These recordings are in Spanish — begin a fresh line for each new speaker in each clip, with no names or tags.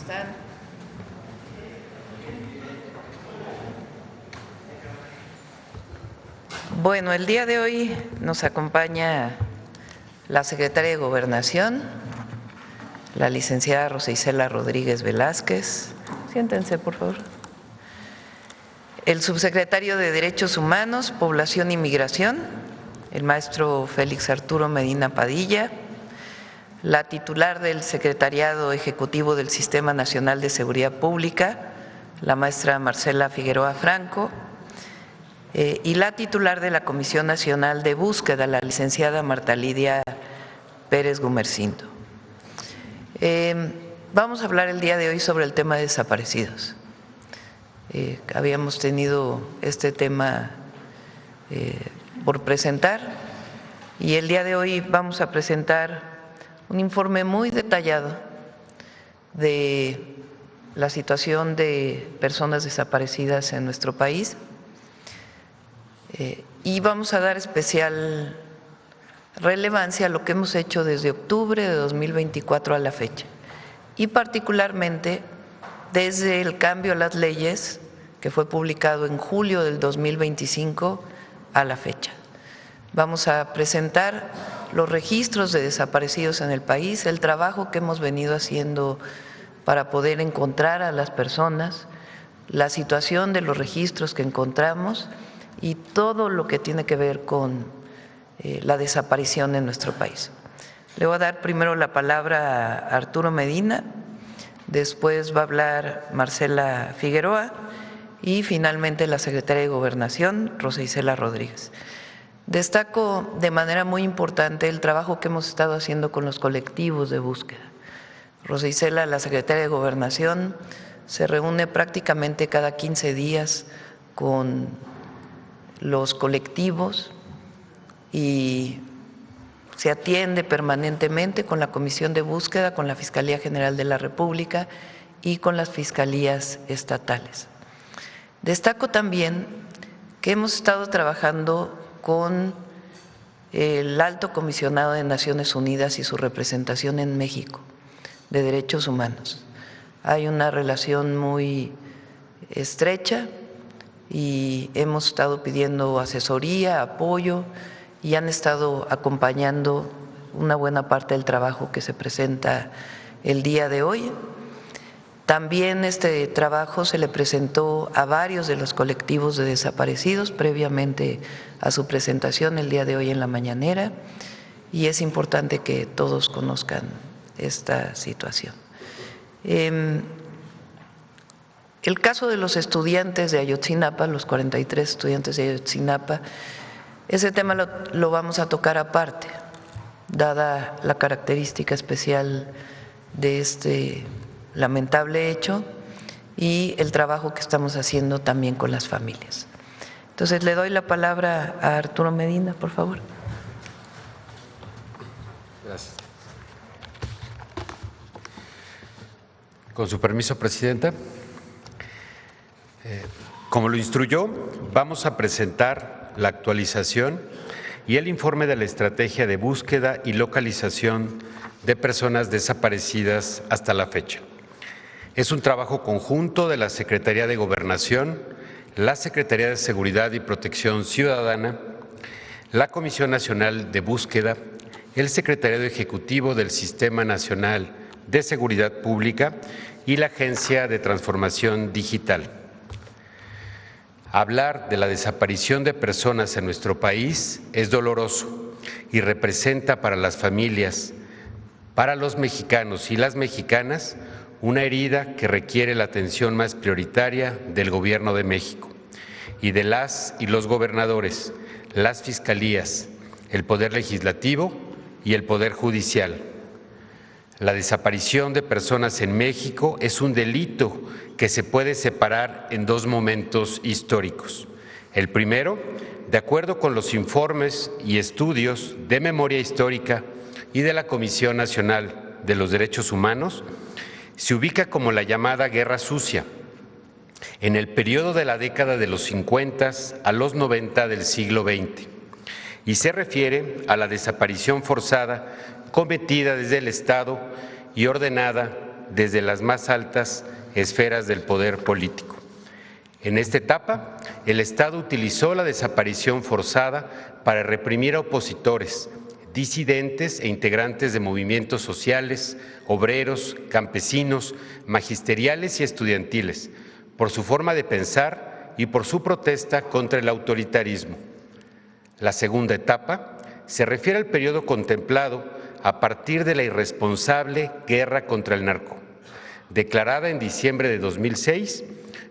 están? Bueno, el día de hoy nos acompaña la secretaria de Gobernación, la licenciada Rosa Isela Rodríguez Velázquez. Siéntense, por favor. El subsecretario de Derechos Humanos, Población y Migración, el maestro Félix Arturo Medina Padilla, la titular del Secretariado Ejecutivo del Sistema Nacional de Seguridad Pública, la maestra Marcela Figueroa Franco, y la titular de la Comisión Nacional de Búsqueda, la licenciada Marta Lidia Pérez Gumersindo. Vamos a hablar el día de hoy sobre el tema de desaparecidos. Habíamos tenido este tema por presentar y el día de hoy vamos a presentar un informe muy detallado de la situación de personas desaparecidas en nuestro país y vamos a dar especial relevancia a lo que hemos hecho desde octubre de 2024 a la fecha y particularmente desde el cambio a las leyes que fue publicado en julio del 2025 a la fecha. Vamos a presentar los registros de desaparecidos en el país, el trabajo que hemos venido haciendo para poder encontrar a las personas, la situación de los registros que encontramos y todo lo que tiene que ver con la desaparición en nuestro país. Le voy a dar primero la palabra a Arturo Medina, después va a hablar Marcela Figueroa y finalmente la secretaria de Gobernación, Rosa Isela Rodríguez. Destaco de manera muy importante el trabajo que hemos estado haciendo con los colectivos de búsqueda. Rosa Isela, la secretaria de Gobernación, se reúne prácticamente cada 15 días con los colectivos y se atiende permanentemente con la Comisión de Búsqueda, con la Fiscalía General de la República y con las fiscalías estatales. Destaco también que hemos estado trabajando con el Alto Comisionado de Naciones Unidas y su representación en México de Derechos Humanos. Hay una relación muy estrecha y hemos estado pidiendo asesoría, apoyo y han estado acompañando una buena parte del trabajo que se presenta el día de hoy. También este trabajo se le presentó a varios de los colectivos de desaparecidos previamente a su presentación el día de hoy en la mañanera y es importante que todos conozcan esta situación. El caso de los estudiantes de Ayotzinapa, los 43 estudiantes de Ayotzinapa, ese tema lo vamos a tocar aparte, dada la característica especial de este lamentable hecho y el trabajo que estamos haciendo también con las familias. Entonces, le doy la palabra a Arturo Medina, por favor.
Gracias. Con su permiso, Presidenta. Como lo instruyó, vamos a presentar la actualización y el informe de la estrategia de búsqueda y localización de personas desaparecidas hasta la fecha. Es un trabajo conjunto de la Secretaría de Gobernación, la Secretaría de Seguridad y Protección Ciudadana, la Comisión Nacional de Búsqueda, el Secretariado Ejecutivo del Sistema Nacional de Seguridad Pública y la Agencia de Transformación Digital. Hablar de la desaparición de personas en nuestro país es doloroso y representa para las familias, para los mexicanos y las mexicanas, una herida que requiere la atención más prioritaria del Gobierno de México y de las y los gobernadores, las fiscalías, el Poder Legislativo y el Poder Judicial. La desaparición de personas en México es un delito que se puede separar en dos momentos históricos. El primero, de acuerdo con los informes y estudios de memoria histórica y de la Comisión Nacional de los Derechos Humanos, se ubica como la llamada Guerra Sucia, en el periodo de la década de los 50 a los 90 del siglo XX, y se refiere a la desaparición forzada cometida desde el Estado y ordenada desde las más altas esferas del poder político. En esta etapa, el Estado utilizó la desaparición forzada para reprimir a opositores, disidentes e integrantes de movimientos sociales, obreros, campesinos, magisteriales y estudiantiles, por su forma de pensar y por su protesta contra el autoritarismo. La segunda etapa se refiere al periodo contemplado a partir de la irresponsable guerra contra el narco, declarada en diciembre de 2006,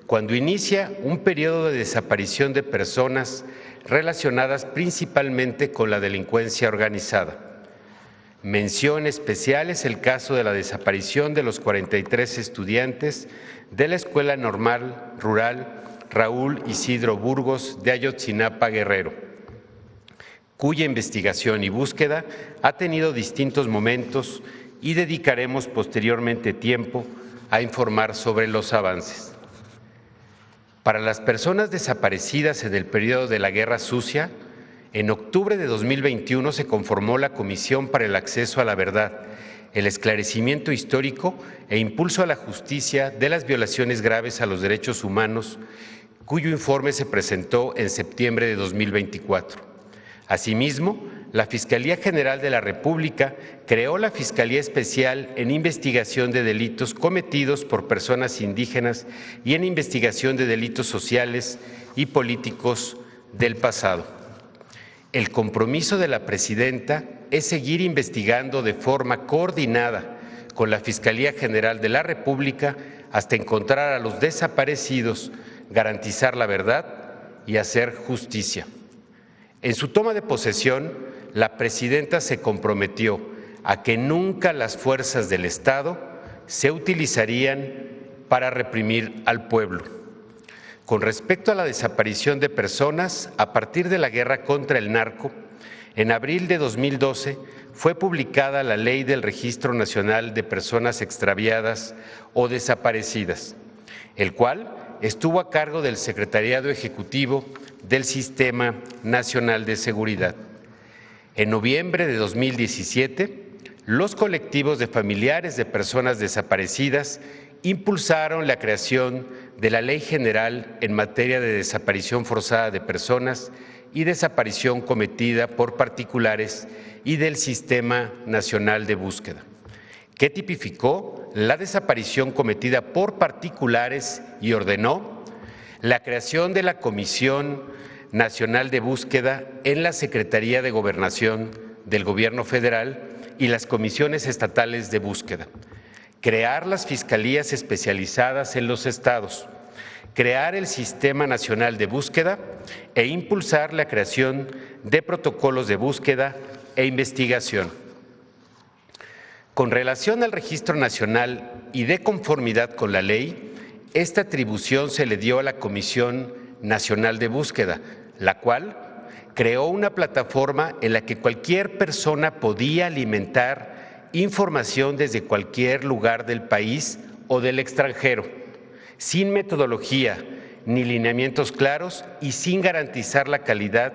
cuando inicia un periodo de desaparición de personas relacionadas principalmente con la delincuencia organizada. Mención especial es el caso de la desaparición de los 43 estudiantes de la Escuela Normal Rural Raúl Isidro Burgos de Ayotzinapa, Guerrero, cuya investigación y búsqueda ha tenido distintos momentos y dedicaremos posteriormente tiempo a informar sobre los avances. Para las personas desaparecidas en el periodo de la Guerra Sucia, en octubre de 2021 se conformó la Comisión para el Acceso a la Verdad, el Esclarecimiento Histórico e Impulso a la Justicia de las Violaciones Graves a los Derechos Humanos, cuyo informe se presentó en septiembre de 2024. Asimismo, la Fiscalía General de la República creó la Fiscalía Especial en Investigación de Delitos cometidos por personas indígenas y en investigación de delitos sociales y políticos del pasado. El compromiso de la presidenta es seguir investigando de forma coordinada con la Fiscalía General de la República hasta encontrar a los desaparecidos, garantizar la verdad y hacer justicia. En su toma de posesión, la presidenta se comprometió a que nunca las fuerzas del Estado se utilizarían para reprimir al pueblo. Con respecto a la desaparición de personas, a partir de la guerra contra el narco, en abril de 2012 fue publicada la Ley del Registro Nacional de Personas Extraviadas o Desaparecidas, el cual estuvo a cargo del Secretariado Ejecutivo del Sistema Nacional de Seguridad. En noviembre de 2017, los colectivos de familiares de personas desaparecidas impulsaron la creación de la Ley General en materia de desaparición forzada de personas y desaparición cometida por particulares y del Sistema Nacional de Búsqueda, que tipificó la desaparición cometida por particulares y ordenó la creación de la Comisión Nacional de Búsqueda en la Secretaría de Gobernación del Gobierno Federal y las comisiones estatales de búsqueda, crear las fiscalías especializadas en los estados, crear el Sistema Nacional de Búsqueda e impulsar la creación de protocolos de búsqueda e investigación. Con relación al Registro Nacional y de conformidad con la ley, esta atribución se le dio a la Comisión Nacional de Búsqueda, la cual creó una plataforma en la que cualquier persona podía alimentar información desde cualquier lugar del país o del extranjero, sin metodología ni lineamientos claros y sin garantizar la calidad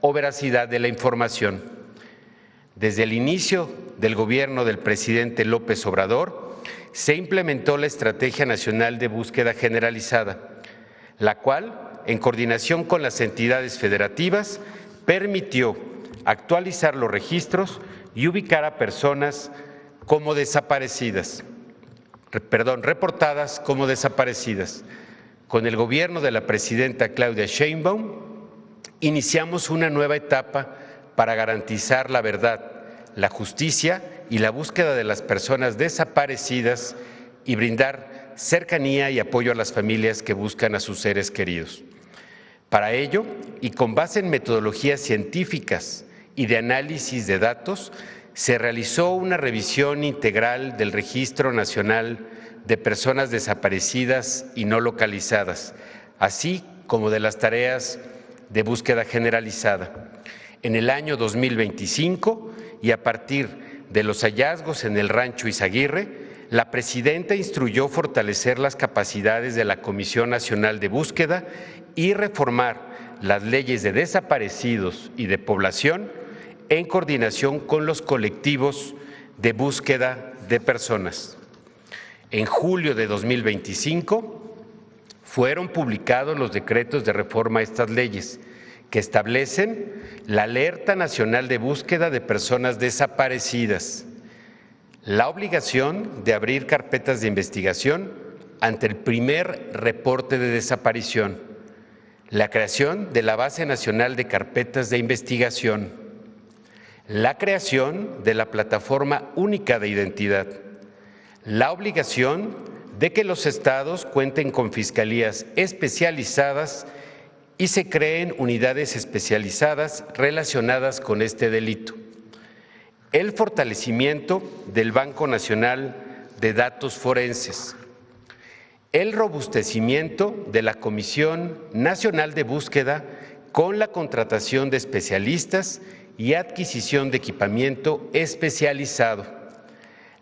o veracidad de la información. Desde el inicio del gobierno del presidente López Obrador, se implementó la Estrategia Nacional de Búsqueda Generalizada, la cual, en coordinación con las entidades federativas, permitió actualizar los registros y ubicar a personas como reportadas como desaparecidas. Con el gobierno de la presidenta Claudia Sheinbaum, iniciamos una nueva etapa para garantizar la verdad, la justicia y la búsqueda de las personas desaparecidas y brindar cercanía y apoyo a las familias que buscan a sus seres queridos. Para ello, y con base en metodologías científicas y de análisis de datos, se realizó una revisión integral del Registro Nacional de Personas Desaparecidas y No Localizadas, así como de las tareas de búsqueda generalizada. En el año 2025, y a partir de los hallazgos en el Rancho Izaguirre, la presidenta instruyó fortalecer las capacidades de la Comisión Nacional de Búsqueda y reformar las leyes de desaparecidos y de población en coordinación con los colectivos de búsqueda de personas. En julio de 2025 fueron publicados los decretos de reforma a estas leyes que establecen la alerta nacional de búsqueda de personas desaparecidas, la obligación de abrir carpetas de investigación ante el primer reporte de desaparición, la creación de la Base Nacional de Carpetas de Investigación, la creación de la Plataforma Única de Identidad, la obligación de que los estados cuenten con fiscalías especializadas y se creen unidades especializadas relacionadas con este delito, el fortalecimiento del Banco Nacional de Datos Forenses, el robustecimiento de la Comisión Nacional de Búsqueda con la contratación de especialistas y adquisición de equipamiento especializado,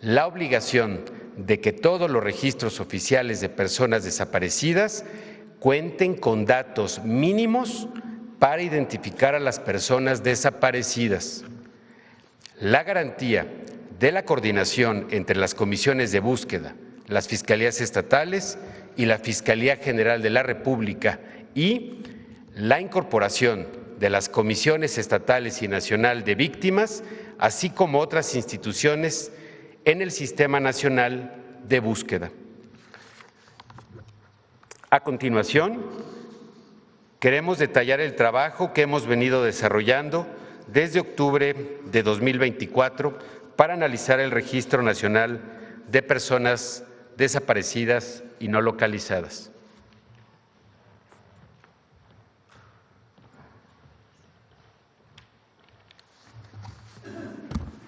la obligación de que todos los registros oficiales de personas desaparecidas cuenten con datos mínimos para identificar a las personas desaparecidas, la garantía de la coordinación entre las comisiones de búsqueda, las fiscalías estatales y la Fiscalía General de la República y la incorporación de las comisiones estatales y nacional de víctimas, así como otras instituciones en el Sistema Nacional de Búsqueda. A continuación, queremos detallar el trabajo que hemos venido desarrollando desde octubre de 2024 para analizar el Registro Nacional de Personas Desaparecidas y No Localizadas.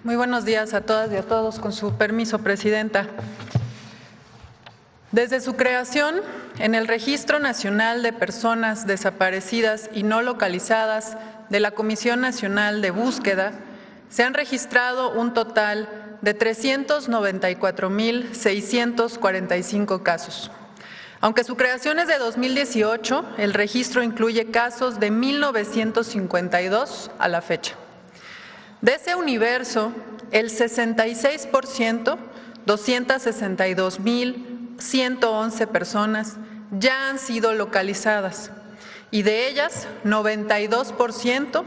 Muy buenos días a todas y a todos. Con su permiso, Presidenta. Desde su creación, en el Registro Nacional de Personas Desaparecidas y No Localizadas de la Comisión Nacional de Búsqueda, se han registrado un total de 394,645 casos. Aunque su creación es de 2018, el registro incluye casos de 1952 a la fecha. De ese universo, el 66%, 262,111 personas, ya han sido localizadas y de ellas 92%,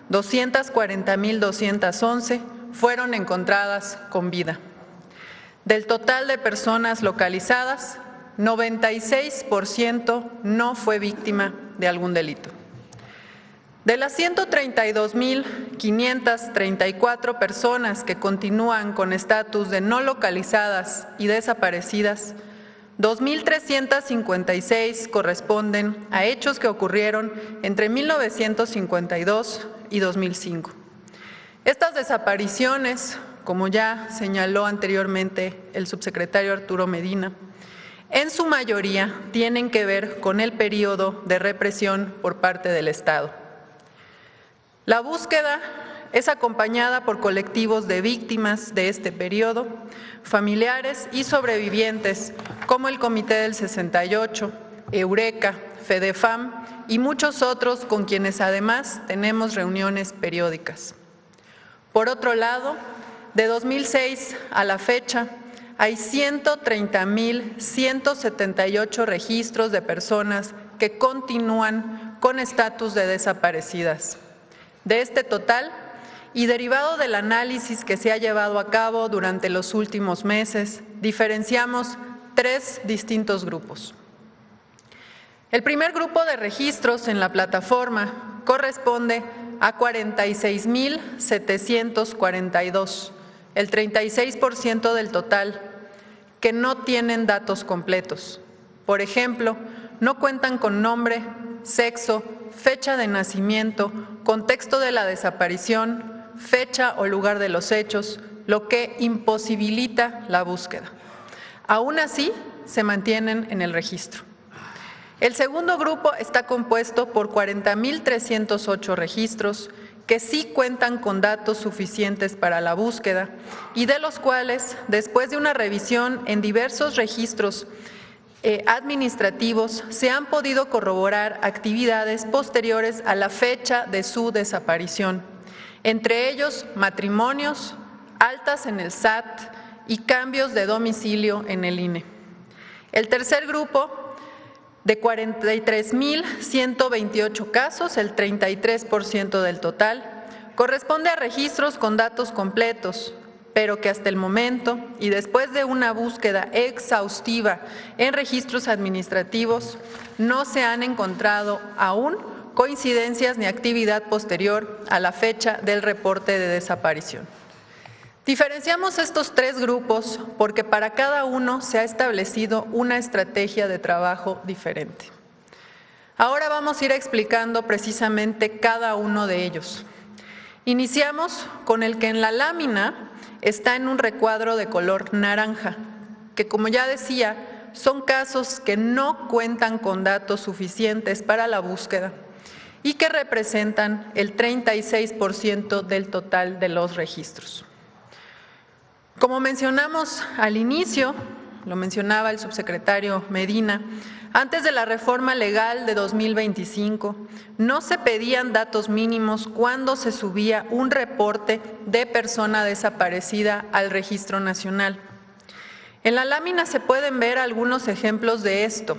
240,211, fueron encontradas con vida. Del total de personas localizadas, 96% no fue víctima de algún delito. De las 132,534 personas que continúan con estatus de no localizadas y desaparecidas, 2,356 corresponden a hechos que ocurrieron entre 1952 y 2005. Estas desapariciones, como ya señaló anteriormente el subsecretario Arturo Medina, en su mayoría tienen que ver con el periodo de represión por parte del Estado. La búsqueda es acompañada por colectivos de víctimas de este periodo, familiares y sobrevivientes, como el Comité del 68, Eureka, FEDEFAM y muchos otros con quienes además tenemos reuniones periódicas. Por otro lado, de 2006 a la fecha, hay 130,178 registros de personas que continúan con estatus de desaparecidas. De este total, y derivado del análisis que se ha llevado a cabo durante los últimos meses, diferenciamos 3 distintos grupos. El primer grupo de registros en la plataforma corresponde a 46,742, el 36% del total, que no tienen datos completos. Por ejemplo, no cuentan con nombre, sexo, fecha de nacimiento, contexto de la desaparición, fecha o lugar de los hechos, lo que imposibilita la búsqueda. Aún así, se mantienen en el registro. El segundo grupo está compuesto por 40,308 registros que sí cuentan con datos suficientes para la búsqueda y de los cuales, después de una revisión en diversos registros administrativos, se han podido corroborar actividades posteriores a la fecha de su desaparición, entre ellos matrimonios, altas en el SAT, y cambios de domicilio en el INE. El tercer grupo, de 43,128 casos, el 33% del total, corresponde a registros con datos completos, pero que hasta el momento y después de una búsqueda exhaustiva en registros administrativos, no se han encontrado aún coincidencias ni actividad posterior a la fecha del reporte de desaparición. Diferenciamos estos tres grupos porque para cada uno se ha establecido una estrategia de trabajo diferente. Ahora vamos a ir explicando precisamente cada uno de ellos. Iniciamos con el que en la lámina está en un recuadro de color naranja, que como ya decía, son casos que no cuentan con datos suficientes para la búsqueda y que representan el 36% del total de los registros. Como mencionamos al inicio, lo mencionaba el subsecretario Medina, antes de la reforma legal de 2025, no se pedían datos mínimos cuando se subía un reporte de persona desaparecida al Registro Nacional. En la lámina se pueden ver algunos ejemplos de esto,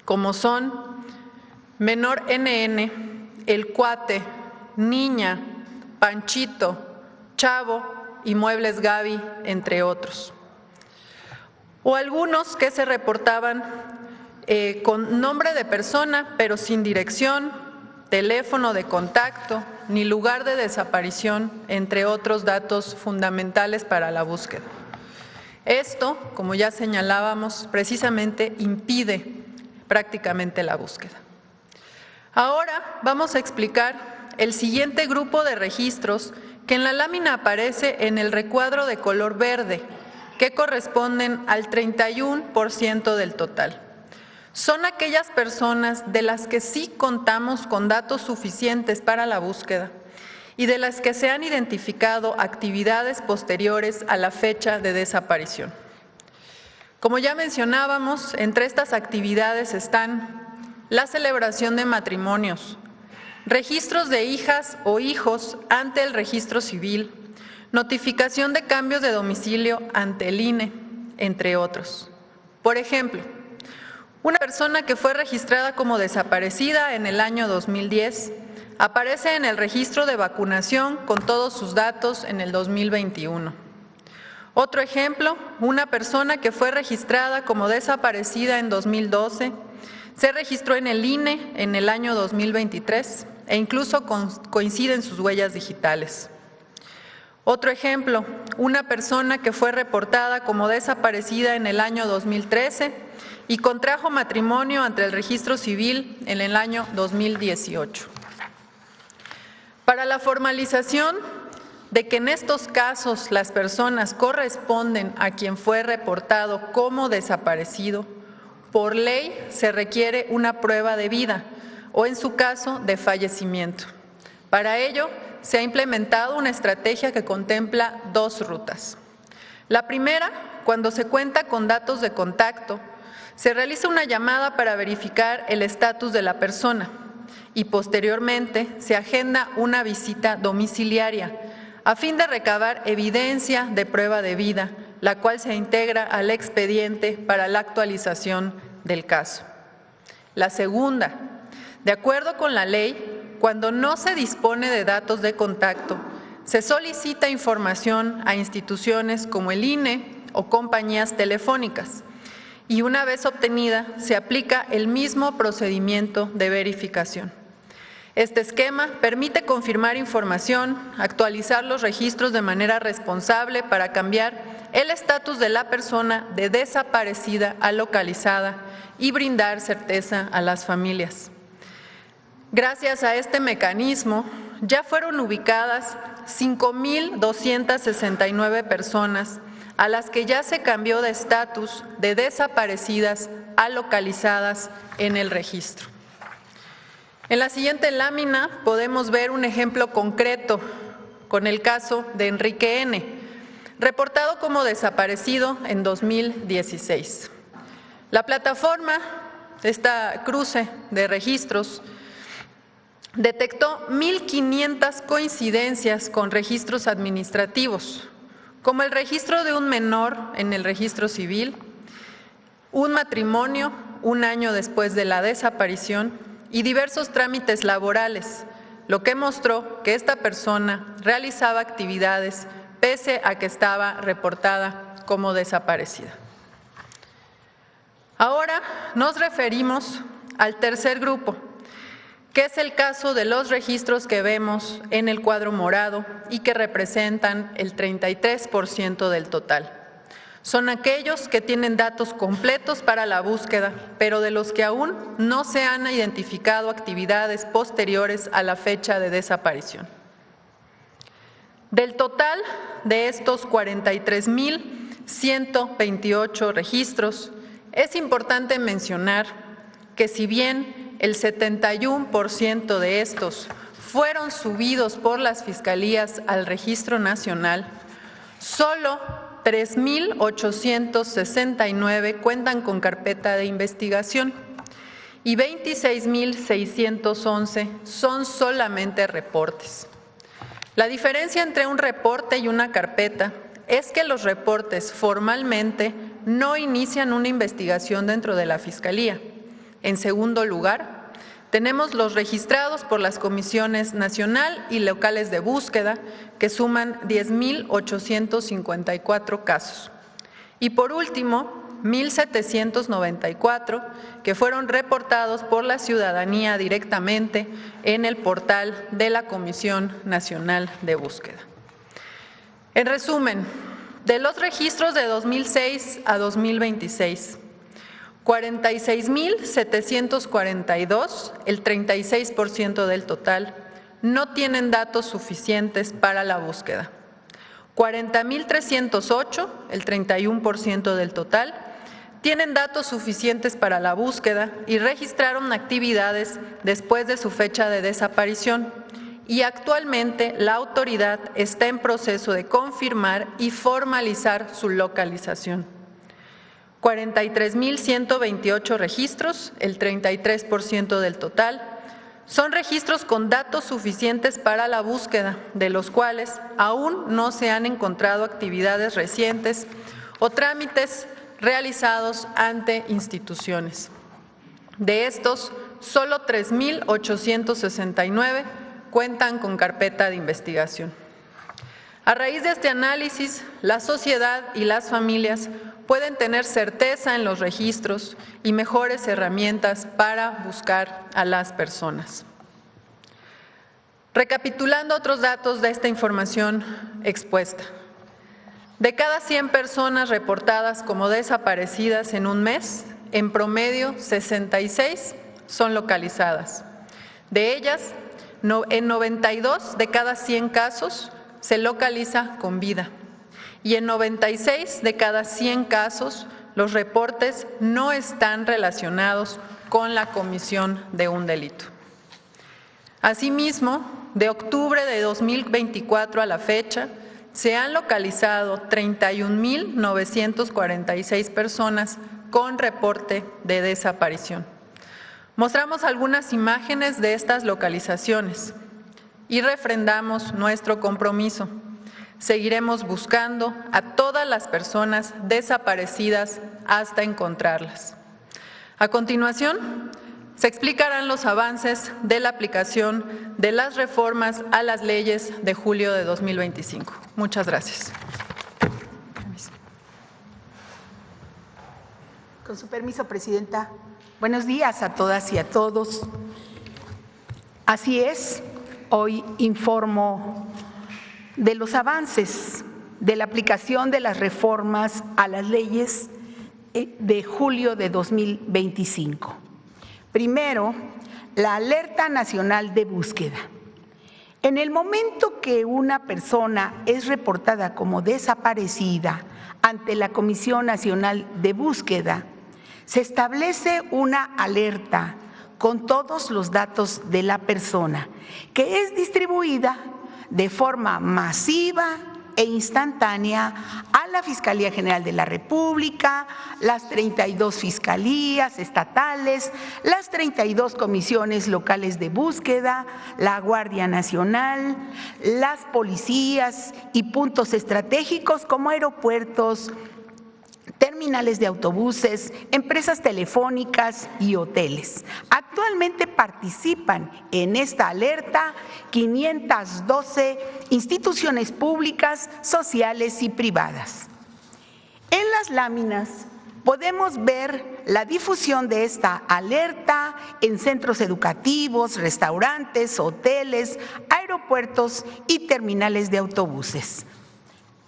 como son menor NN, el cuate, niña, Panchito, Chavo y Muebles Gaby, entre otros. O algunos que se reportaban con nombre de persona, pero sin dirección, teléfono de contacto, ni lugar de desaparición, entre otros datos fundamentales para la búsqueda. Esto, como ya señalábamos, precisamente impide prácticamente la búsqueda. Ahora vamos a explicar el siguiente grupo de registros que en la lámina aparece en el recuadro de color verde, que corresponden al 31% del total. Son aquellas personas de las que sí contamos con datos suficientes para la búsqueda y de las que se han identificado actividades posteriores a la fecha de desaparición. Como ya mencionábamos, entre estas actividades están la celebración de matrimonios, registros de hijas o hijos ante el registro civil, notificación de cambios de domicilio ante el INE, entre otros. Por ejemplo, una persona que fue registrada como desaparecida en el año 2010 aparece en el registro de vacunación con todos sus datos en el 2021. Otro ejemplo, una persona que fue registrada como desaparecida en 2012 se registró en el INE en el año 2023 e incluso coinciden sus huellas digitales. Otro ejemplo, una persona que fue reportada como desaparecida en el año 2013 y contrajo matrimonio ante el registro civil en el año 2018. Para la formalización de que en estos casos las personas corresponden a quien fue reportado como desaparecido, por ley se requiere una prueba de vida o en su caso de fallecimiento. Para ello se ha implementado una estrategia que contempla dos rutas. La primera, cuando se cuenta con datos de contacto, se realiza una llamada para verificar el estatus de la persona y posteriormente se agenda una visita domiciliaria a fin de recabar evidencia de prueba de vida, la cual se integra al expediente para la actualización del caso. La segunda, de acuerdo con la ley, cuando no se dispone de datos de contacto, se solicita información a instituciones como el INE o compañías telefónicas y una vez obtenida se aplica el mismo procedimiento de verificación. Este esquema permite confirmar información, actualizar los registros de manera responsable para cambiar el estatus de la persona de desaparecida a localizada y brindar certeza a las familias. Gracias a este mecanismo, ya fueron ubicadas 5,269 personas a las que ya se cambió de estatus de desaparecidas a localizadas en el registro. En la siguiente lámina podemos ver un ejemplo concreto con el caso de Enrique N., reportado como desaparecido en 2016. La plataforma, esta cruce de registros, detectó 1,500 coincidencias con registros administrativos, como el registro de un menor en el registro civil, un matrimonio 1 año después de la desaparición y diversos trámites laborales, lo que mostró que esta persona realizaba actividades pese a que estaba reportada como desaparecida. Ahora nos referimos al tercer grupo, que es el caso de los registros que vemos en el cuadro morado y que representan el 33% del total. Son aquellos que tienen datos completos para la búsqueda, pero de los que aún no se han identificado actividades posteriores a la fecha de desaparición. Del total de estos 43,128 registros, es importante mencionar que si bien el 71% de estos fueron subidos por las fiscalías al Registro Nacional, solo 3,869 cuentan con carpeta de investigación y 26,611 son solamente reportes. La diferencia entre un reporte y una carpeta es que los reportes formalmente no inician una investigación dentro de la Fiscalía. En segundo lugar, tenemos los registrados por las comisiones nacional y locales de búsqueda, que suman 10,854 casos. Y por último, 1,794 que fueron reportados por la ciudadanía directamente en el portal de la Comisión Nacional de Búsqueda. En resumen, de los registros de 2006 a 2026, 46,742, el 36% del total, no tienen datos suficientes para la búsqueda. 40,308, el 31% del total, tienen datos suficientes para la búsqueda y registraron actividades después de su fecha de desaparición. Y actualmente la autoridad está en proceso de confirmar y formalizar su localización. 43,128 registros, el 33% del total, son registros con datos suficientes para la búsqueda, de los cuales aún no se han encontrado actividades recientes o trámites realizados ante instituciones. De estos, solo 3,869 cuentan con carpeta de investigación. A raíz de este análisis, la sociedad y las familias pueden tener certeza en los registros y mejores herramientas para buscar a las personas. Recapitulando otros datos de esta información expuesta. De cada 100 personas reportadas como desaparecidas en un mes, en promedio 66 son localizadas. De ellas, en 92 de cada 100 casos se localiza con vida y en 96 de cada 100 casos los reportes no están relacionados con la comisión de un delito. Asimismo, de octubre de 2024 a la fecha, se han localizado 31,946 personas con reporte de desaparición. Mostramos algunas imágenes de estas localizaciones y refrendamos nuestro compromiso. Seguiremos buscando a todas las personas desaparecidas hasta encontrarlas. A continuación, se explicarán los avances de la aplicación de las reformas a las leyes de julio de 2025. Muchas gracias.
Con su permiso, Presidenta. Buenos días a todas y a todos. Así es, hoy informo de los avances de la aplicación de las reformas a las leyes de julio de 2025. Primero, la alerta nacional de búsqueda. En el momento que una persona es reportada como desaparecida ante la Comisión Nacional de Búsqueda, se establece una alerta con todos los datos de la persona, que es distribuida de forma masiva e instantánea a la Fiscalía General de la República, las 32 fiscalías estatales, las 32 comisiones locales de búsqueda, la Guardia Nacional, las policías y puntos estratégicos como aeropuertos, terminales de autobuses, empresas telefónicas y hoteles. Actualmente participan en esta alerta 512 instituciones públicas, sociales y privadas. En las láminas podemos ver la difusión de esta alerta en centros educativos, restaurantes, hoteles, aeropuertos y terminales de autobuses.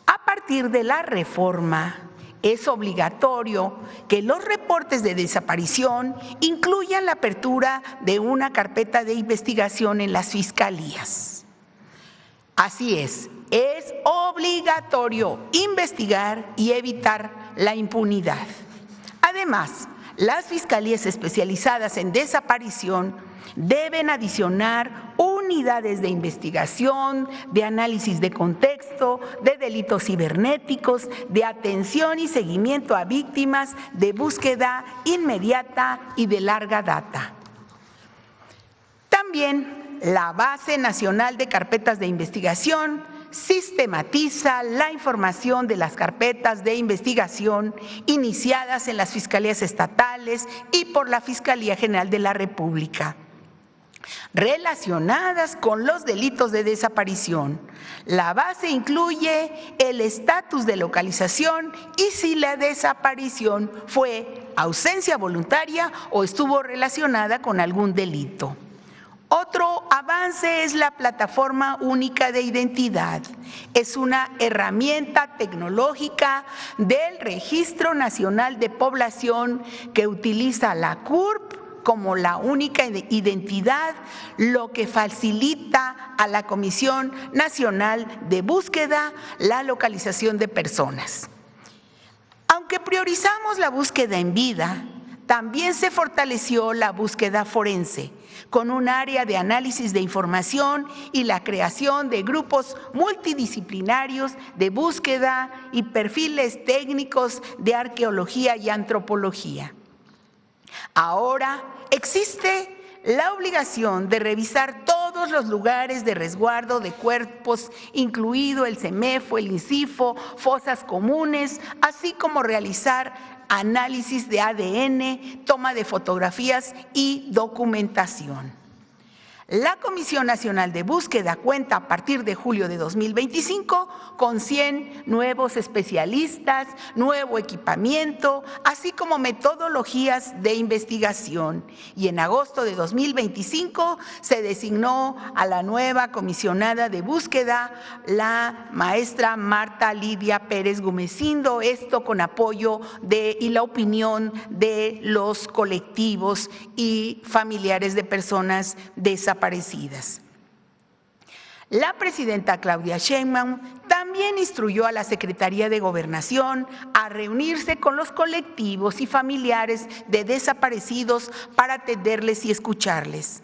A partir de la reforma, es obligatorio que los reportes de desaparición incluyan la apertura de una carpeta de investigación en las fiscalías. Así es obligatorio investigar y evitar la impunidad. Además, las fiscalías especializadas en desaparición deben adicionar unidades de investigación, de análisis de contexto, de delitos cibernéticos, de atención y seguimiento a víctimas, de búsqueda inmediata y de larga data. También la Base Nacional de Carpetas de Investigación sistematiza la información de las carpetas de investigación iniciadas en las fiscalías estatales y por la Fiscalía General de la República, relacionadas con los delitos de desaparición. La base incluye el estatus de localización y si la desaparición fue ausencia voluntaria o estuvo relacionada con algún delito. Otro avance es la Plataforma Única de Identidad. Es una herramienta tecnológica del Registro Nacional de Población que utiliza la CURP como la única identidad, lo que facilita a la Comisión Nacional de Búsqueda la localización de personas. Aunque priorizamos la búsqueda en vida, también se fortaleció la búsqueda forense, con un área de análisis de información y la creación de grupos multidisciplinarios de búsqueda y perfiles técnicos de arqueología y antropología. Ahora existe la obligación de revisar todos los lugares de resguardo de cuerpos, incluido el CEMEFO, el INCIFO, fosas comunes, así como realizar análisis de ADN, toma de fotografías y documentación. La Comisión Nacional de Búsqueda cuenta a partir de julio de 2025 con 100 nuevos especialistas, nuevo equipamiento, así como metodologías de investigación. Y en agosto de 2025 se designó a la nueva comisionada de búsqueda, la maestra Marta Lidia Pérez Gumecindo, esto con apoyo y la opinión de los colectivos y familiares de personas desaparecidas. La presidenta Claudia Sheinbaum también instruyó a la Secretaría de Gobernación a reunirse con los colectivos y familiares de desaparecidos para atenderles y escucharles.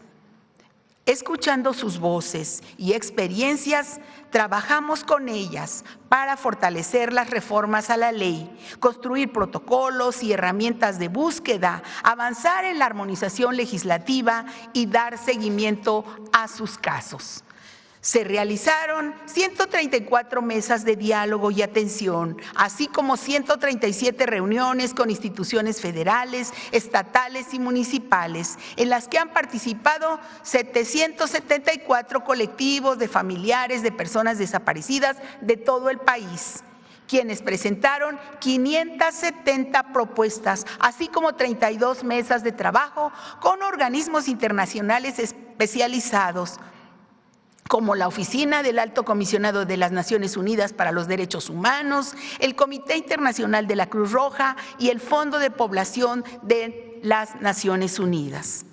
Escuchando sus voces y experiencias, trabajamos con ellas para fortalecer las reformas a la ley, construir protocolos y herramientas de búsqueda, avanzar en la armonización legislativa y dar seguimiento a sus casos. Se realizaron 134 mesas de diálogo y atención, así como 137 reuniones con instituciones federales, estatales y municipales, en las que han participado 774 colectivos de familiares de personas desaparecidas de todo el país, quienes presentaron 570 propuestas, así como 32 mesas de trabajo con organismos internacionales especializados, como la Oficina del Alto Comisionado de las Naciones Unidas para los Derechos Humanos, el Comité Internacional de la Cruz Roja y el Fondo de Población de las Naciones Unidas.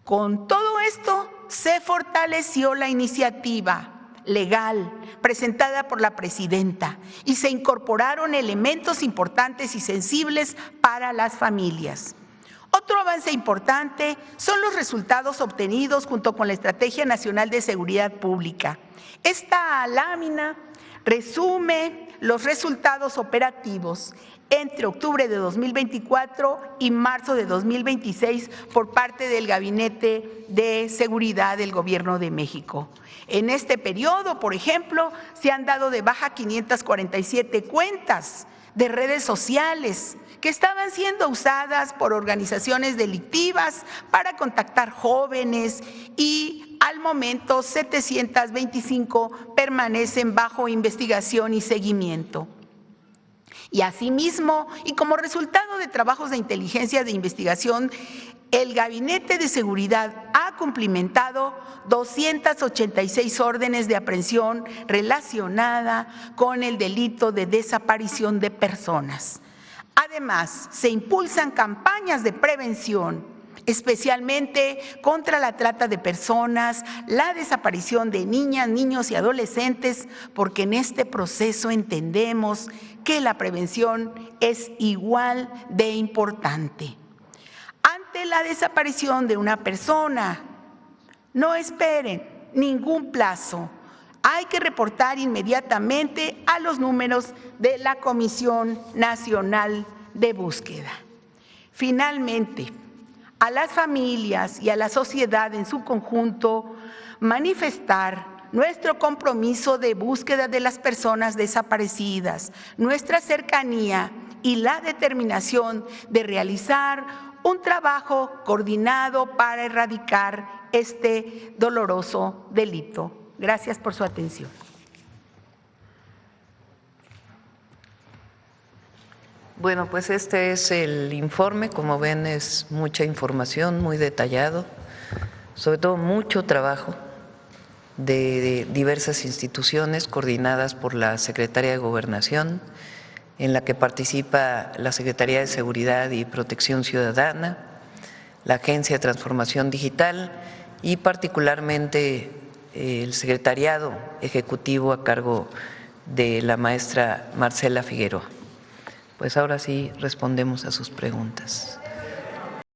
Con todo esto, se fortaleció la iniciativa legal presentada por la presidenta y se incorporaron elementos importantes y sensibles para las familias. Otro avance importante son los resultados obtenidos junto con la Estrategia Nacional de Seguridad Pública. Esta lámina Resume los resultados operativos entre octubre de 2024 y marzo de 2026 por parte del Gabinete de Seguridad del Gobierno de México. En este periodo, por ejemplo, se han dado de baja 547 cuentas de redes sociales que estaban siendo usadas por organizaciones delictivas para contactar jóvenes y al momento 725 permanecen bajo investigación y seguimiento. Y asimismo, y como resultado de trabajos de inteligencia de investigación, el Gabinete de Seguridad ha cumplimentado 286 órdenes de aprehensión relacionada con el delito de desaparición de personas. Además, se impulsan campañas de prevención, especialmente contra la trata de personas, la desaparición de niñas, niños y adolescentes, porque en este proceso entendemos que la prevención es igual de importante. Ante la desaparición de una persona, no esperen ningún plazo. Hay que reportar inmediatamente a los números de la Comisión Nacional de Búsqueda. Finalmente, a las familias y a la sociedad en su conjunto, manifestar nuestro compromiso de búsqueda de las personas desaparecidas, nuestra cercanía y la determinación de realizar un trabajo coordinado para erradicar este doloroso delito. Gracias por su atención.
Bueno, pues este es el informe. Como ven, es mucha información, muy detallado, sobre todo mucho trabajo de diversas instituciones coordinadas por la Secretaría de Gobernación, en la que participa la Secretaría de Seguridad y Protección Ciudadana, la Agencia de Transformación Digital y particularmente el Secretariado Ejecutivo a cargo de la maestra Marcela Figueroa. Pues ahora sí respondemos a sus preguntas.